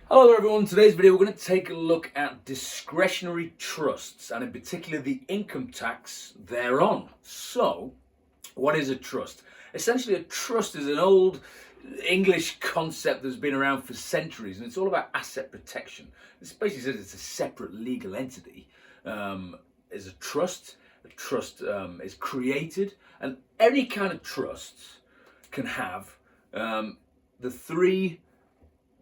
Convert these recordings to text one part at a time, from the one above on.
Hello everyone, in today's video we're going to take a look at discretionary trusts and in particular the income tax thereon. So, what is a trust? Essentially a trust is an old English concept that's been around for centuries and it's all about asset protection. This basically says it's a separate legal entity. Is a trust. A trust is created and any kind of trust can have the three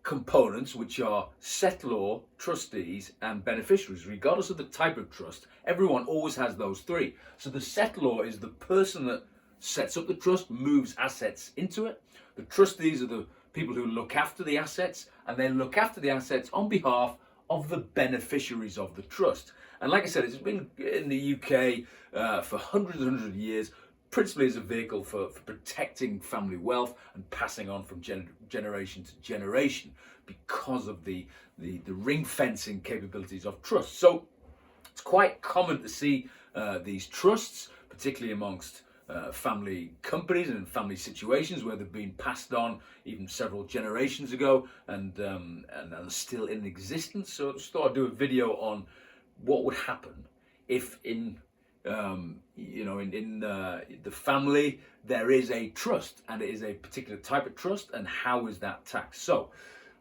components, which are settlor, trustees, and beneficiaries. Regardless of the type of trust, everyone always has those three. So the settlor is the person that sets up the trust, moves assets into it. The trustees are the people who look after the assets, and they look after the assets on behalf of the beneficiaries of the trust. And like I said, it's been in the UK for hundreds of years, principally as a vehicle for protecting family wealth and passing on from generation to generation because of the ring fencing capabilities of trusts. So it's quite common to see these trusts, particularly amongst family companies and family situations where they've been passed on even several generations ago and are still in existence. So I just thought I'd do a video on what would happen if in the family there is a trust and it is a particular type of trust, and how is that taxed. So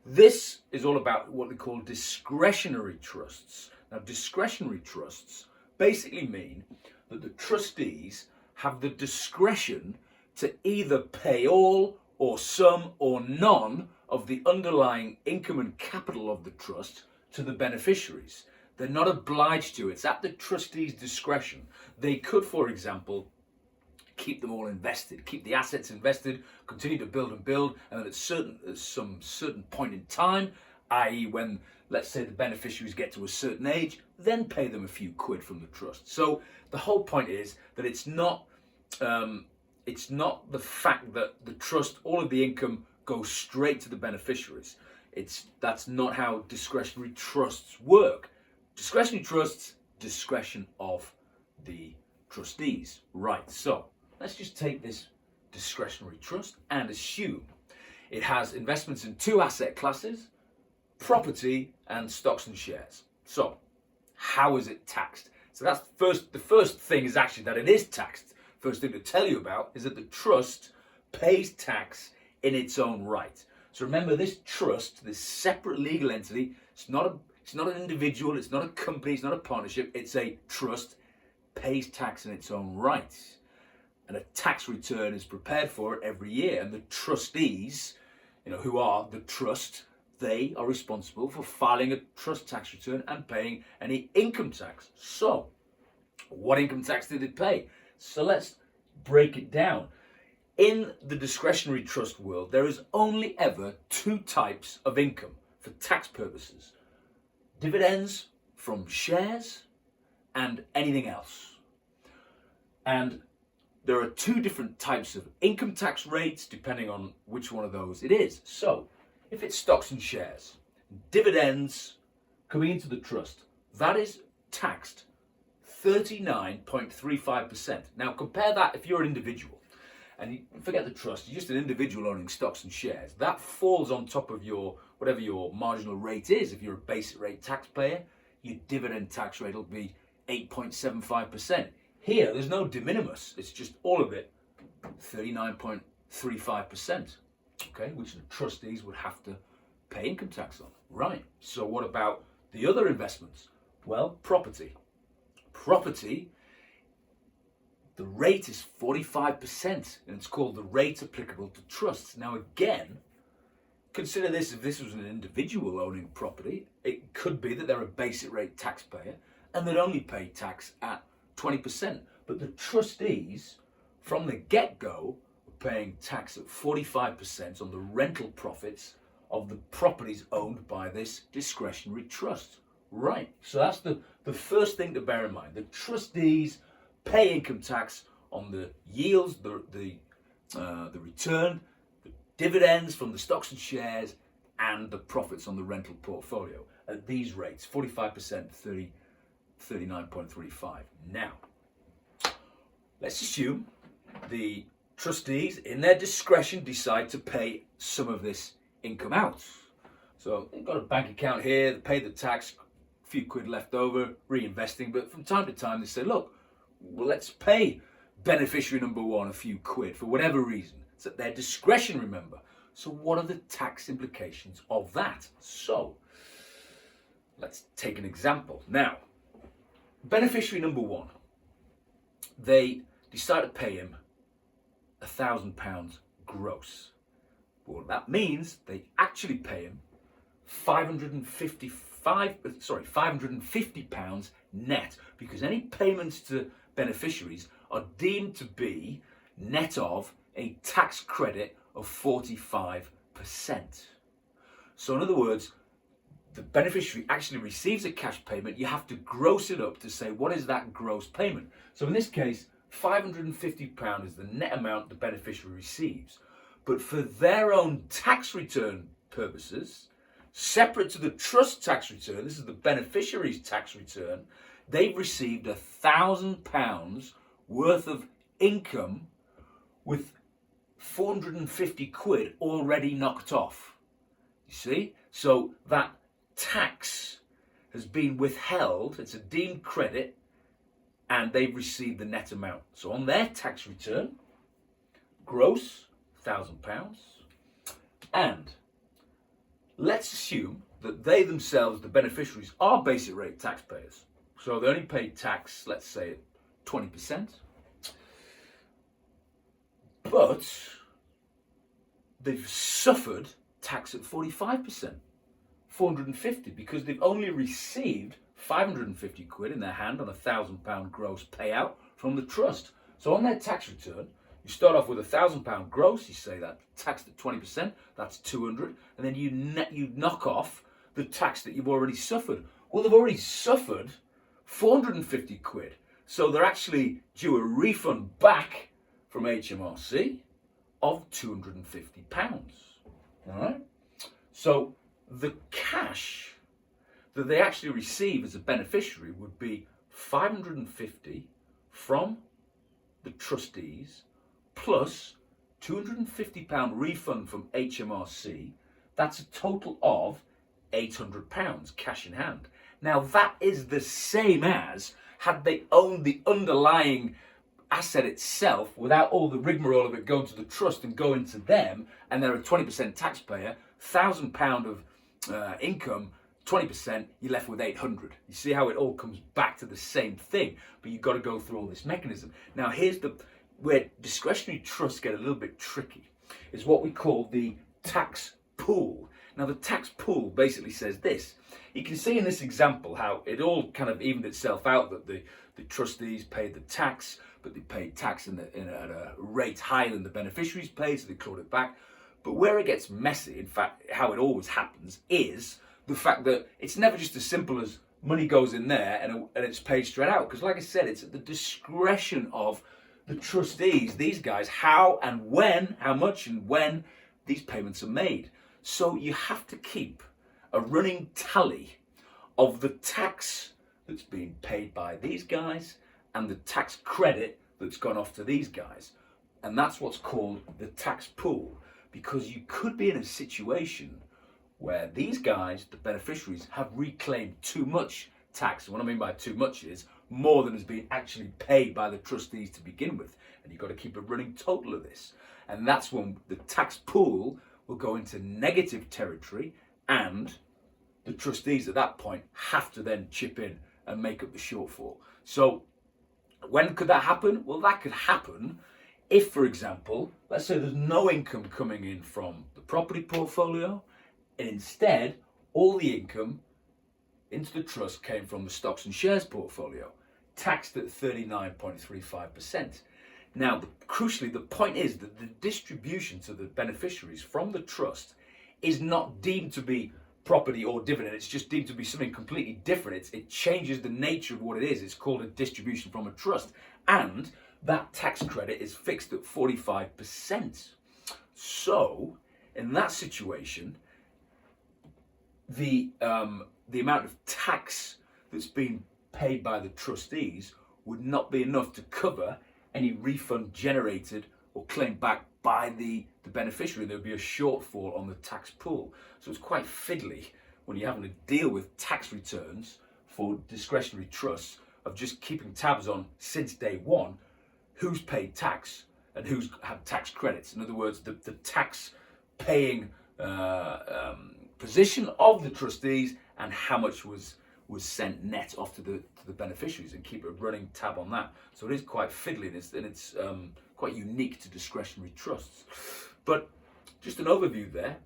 this is all about what they call discretionary trusts. Now discretionary trusts basically mean that the trustees have the discretion to either pay all or some or none of the underlying income and capital of the trust to the beneficiaries. They're not obliged to. It's at the trustee's discretion. They could, for example, keep them all invested, keep the assets invested, continue to build, and then at some certain point in time, i.e. when, let's say, the beneficiaries get to a certain age, then pay them a few quid from the trust. So the whole point is that it's not the fact that the trust, all of the income goes straight to the beneficiaries. That's not how discretionary trusts work. Discretionary trusts, discretion of the trustees. Right, so let's just take this discretionary trust and assume it has investments in two asset classes, property and stocks and shares. So how is it taxed? So that's the first thing is actually that it is taxed. First thing to tell you about is that the trust pays tax in its own right. So remember, this trust, this separate legal entity, it's not an individual, it's not a company, it's not a partnership, it's a trust, pays tax in its own right. And a tax return is prepared for it every year. And the trustees, who are the trust, they are responsible for filing a trust tax return and paying any income tax. So, what income tax did it pay? So let's break it down. In the discretionary trust world, there is only ever two types of income for tax purposes. Dividends from shares and anything else. And there are two different types of income tax rates depending on which one of those it is. So if it's stocks and shares, dividends coming into the trust, that is taxed 39.35%. Now compare that if you're an individual. And you forget the trust, you're just an individual owning stocks and shares. That falls on top of whatever your marginal rate is. If you're a basic rate taxpayer, your dividend tax rate will be 8.75%. Here, there's no de minimis. It's just all of it, 39.35%, okay, which the trustees would have to pay income tax on. Right, so what about the other investments? Well, property. Property, the rate is 45%, and it's called the rate applicable to trusts. Now again, consider this, if this was an individual owning property, it could be that they're a basic rate taxpayer and they'd only pay tax at 20%. But the trustees, from the get-go, are paying tax at 45% on the rental profits of the properties owned by this discretionary trust. Right, so that's the first thing to bear in mind. The trustees pay income tax on the yields, the return, the dividends from the stocks and shares, and the profits on the rental portfolio at these rates, 45%, 39.35. Now, let's assume the trustees, in their discretion, decide to pay some of this income out. So they've got a bank account here, they pay the tax, a few quid left over, reinvesting. But from time to time they say, look, well, let's pay beneficiary number one a few quid for whatever reason. It's at their discretion, remember. So what are the tax implications of that? So let's take an example. Now, beneficiary number one, they decide to pay him £1,000 gross. Well, that means they actually pay him £550 net, because any payments to beneficiaries are deemed to be net of a tax credit of 45%. So in other words, the beneficiary actually receives a cash payment. You have to gross it up to say, what is that gross payment? So in this case, £550 is the net amount the beneficiary receives. But for their own tax return purposes, separate to the trust tax return, this is the beneficiary's tax return, they've received £1,000 worth of income with 450 quid already knocked off. You see? So that tax has been withheld, it's a deemed credit, and they've received the net amount. So on their tax return, gross, £1,000, and let's assume that they themselves, the beneficiaries, are basic rate taxpayers. So they only pay tax, let's say, at 20%. But they've suffered tax at 45%, 450, because they've only received 550 quid in their hand on £1,000 gross payout from the trust. So on their tax return, you start off with £1,000 gross, you say that taxed at 20%, that's 200, and then you knock off the tax that you've already suffered. Well, they've already suffered 450 quid, so they're actually due a refund back from HMRC of £250. All right? So the cash that they actually receive as a beneficiary would be 550 from the trustees plus £250 refund from HMRC. That's a total of £800 cash in hand. Now that is the same as had they owned the underlying asset itself without all the rigmarole of it going to the trust and going to them, and they're a 20% taxpayer, £1,000 of income, 20%, you're left with 800. You see how it all comes back to the same thing, but you've got to go through all this mechanism. Now here's where discretionary trusts get a little bit tricky, is what we call the tax pool. Now the tax pool basically says this. You can see in this example how it all kind of evened itself out, that the trustees paid the tax, but they paid tax at a rate higher than the beneficiaries paid, so they clawed it back. But where it gets messy, in fact, how it always happens, is the fact that it's never just as simple as money goes in there and it's paid straight out. Because like I said, it's at the discretion of the trustees, these guys, how and when, how much and when these payments are made. So you have to keep a running tally of the tax that's being paid by these guys and the tax credit that's gone off to these guys. And that's what's called the tax pool, because you could be in a situation where these guys, the beneficiaries, have reclaimed too much tax. And what I mean by too much is more than has been actually paid by the trustees to begin with. And you've got to keep a running total of this. And that's when the tax pool will go into negative territory, and the trustees at that point have to then chip in and make up the shortfall. So when could that happen? Well, that could happen if, for example, let's say there's no income coming in from the property portfolio, and instead all the income into the trust came from the stocks and shares portfolio, taxed at 39.35%. Now, crucially, the point is that the distribution to the beneficiaries from the trust is not deemed to be property or dividend. It's just deemed to be something completely different. It changes the nature of what it is. It's called a distribution from a trust. And that tax credit is fixed at 45%. So, in that situation, the amount of tax that's being paid by the trustees would not be enough to cover any refund generated or claimed back by the beneficiary. There would be a shortfall on the tax pool. So it's quite fiddly when you're having to deal with tax returns for discretionary trusts of just keeping tabs on since day one who's paid tax and who's had tax credits. In other words, the tax paying position of the trustees and how much was sent net off to the beneficiaries, and keep a running tab on that. So it is quite fiddly, and it's quite unique to discretionary trusts. But just an overview there.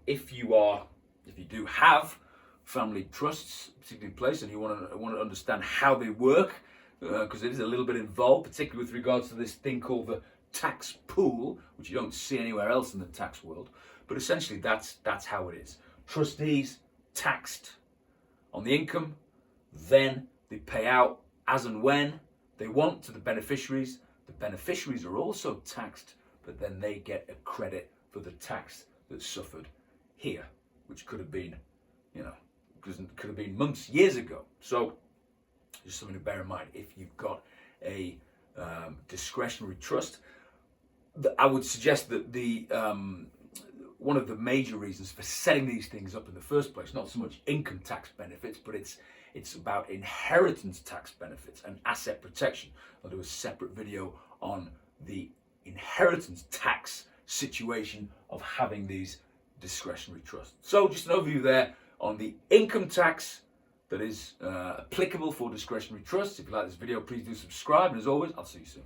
If you do have family trusts particularly in place, and you want to understand how they work, because it is a little bit involved, particularly with regards to this thing called the tax pool, which you don't see anywhere else in the tax world. But essentially, that's how it is. Trustees taxed on the income, then they pay out as and when they want to the beneficiaries. The beneficiaries are also taxed, but then they get a credit for the tax that's suffered here, which could have been, could have been months, years ago. So just something to bear in mind if you've got a discretionary trust. I would suggest that one of the major reasons for setting these things up in the first place, not so much income tax benefits, but it's about inheritance tax benefits and asset protection. I'll do a separate video on the inheritance tax situation of having these discretionary trusts. So just an overview there on the income tax that is applicable for discretionary trusts. If you like this video, please do subscribe, and as always, I'll see you soon.